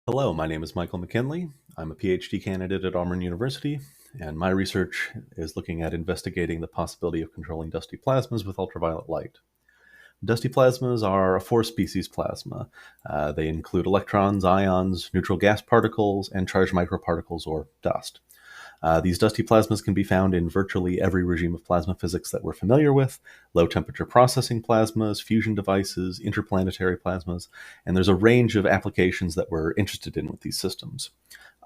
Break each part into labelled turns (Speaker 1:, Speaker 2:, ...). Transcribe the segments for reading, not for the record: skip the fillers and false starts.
Speaker 1: Hello, my name is Michael McKinlay. I'm a PhD candidate at Auburn University, and my research is looking at investigating the possibility of controlling dusty plasmas with ultraviolet light. Dusty plasmas are a four-species plasma. They include electrons, ions, neutral gas particles, and charged microparticles, or dust. These dusty plasmas can be found in virtually every regime of plasma physics that we're familiar with: low temperature processing plasmas, fusion devices, interplanetary plasmas, and there's a range of applications that we're interested in with these systems.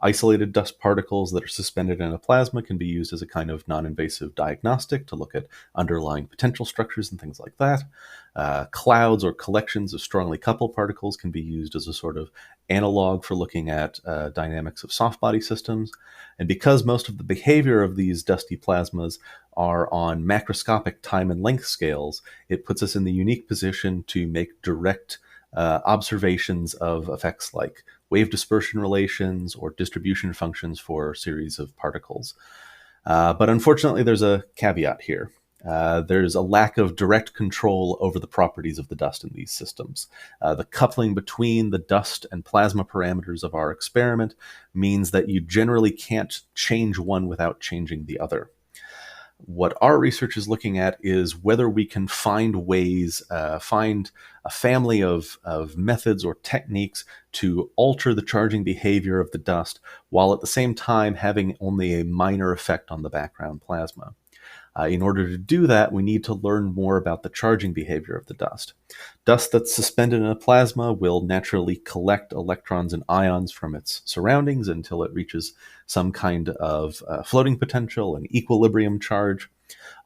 Speaker 1: Isolated dust particles that are suspended in a plasma can be used as a kind of non-invasive diagnostic to look at underlying potential structures and things like that. Clouds or collections of strongly coupled particles can be used as a sort of analog for looking at dynamics of soft body systems. And because most of the behavior of these dusty plasmas are on macroscopic time and length scales, it puts us in the unique position to make direct observations of effects like wave dispersion relations or distribution functions for a series of particles. But unfortunately, there's a caveat here. There's a lack of direct control over the properties of the dust in these systems. The coupling between the dust and plasma parameters of our experiment means that you generally can't change one without changing the other. What our research is looking at is whether we can find ways, find a family of methods or techniques to alter the charging behavior of the dust while at the same time having only a minor effect on the background plasma. In order to do that, we need to learn more about the charging behavior of the dust. Dust that's suspended in a plasma will naturally collect electrons and ions from its surroundings until it reaches some kind of floating potential and equilibrium charge.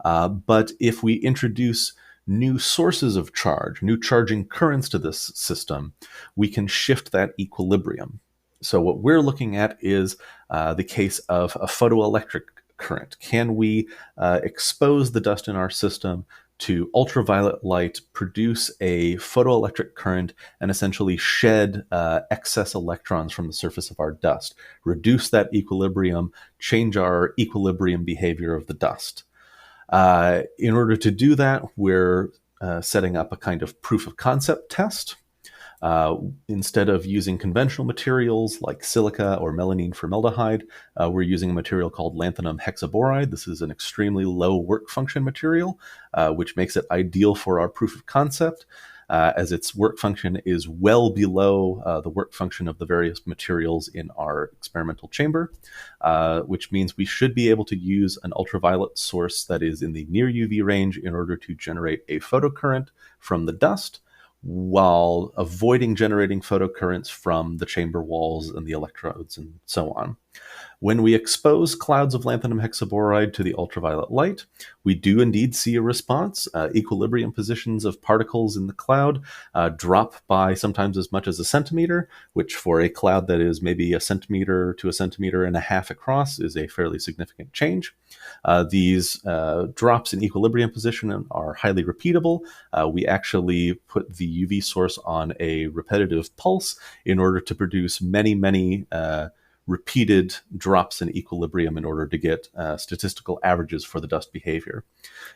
Speaker 1: But if we introduce new sources of charge, new charging currents to this system, we can shift that equilibrium. So what we're looking at is the case of a photoelectric current. Can we expose the dust in our system to ultraviolet light, produce a photoelectric current, and essentially shed excess electrons from the surface of our dust, reduce that equilibrium, change our equilibrium behavior of the dust? In order to do that, we're setting up a kind of proof of concept test. Instead of using conventional materials like silica or melamine formaldehyde, we're using a material called lanthanum hexaboride. This is an extremely low work function material, which makes it ideal for our proof of concept, as its work function is well below the work function of the various materials in our experimental chamber, which means we should be able to use an ultraviolet source that is in the near UV range in order to generate a photocurrent from the dust, while avoiding generating photocurrents from the chamber walls and the electrodes and so on. When we expose clouds of lanthanum hexaboride to the ultraviolet light, we do indeed see a response. Equilibrium positions of particles in the cloud drop by sometimes as much as a centimeter, which for a cloud that is maybe a centimeter to a centimeter and a half across is a fairly significant change. These drops in equilibrium position are highly repeatable. We actually put the UV source on a repetitive pulse in order to produce many repeated drops in equilibrium in order to get statistical averages for the dust behavior.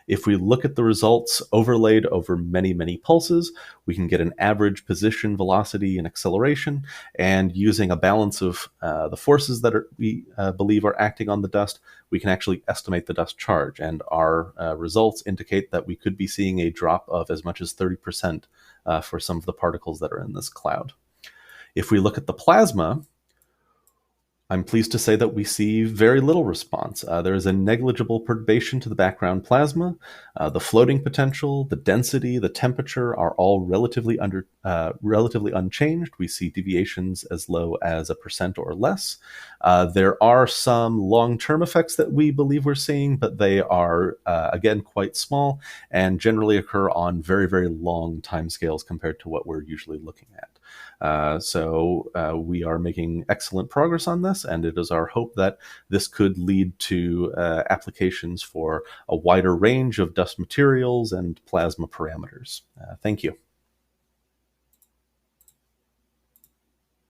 Speaker 1: If we look at the results overlaid over many pulses, we can get an average position, velocity, and acceleration. And using a balance of the forces that we believe are acting on the dust, we can actually estimate the dust charge. And our results indicate that we could be seeing a drop of as much as 30% for some of the particles that are in this cloud. If we look at the plasma, I'm pleased to say that we see very little response. There is a negligible perturbation to the background plasma. The floating potential, the density, the temperature are all relatively unchanged. We see deviations as low as 1% or less. There are some long-term effects that we believe we're seeing, but they are, again, quite small and generally occur on very long timescales compared to what we're usually looking at. So we are making excellent progress on this, and it is our hope that this could lead to applications for a wider range of dust materials and plasma parameters. Thank you.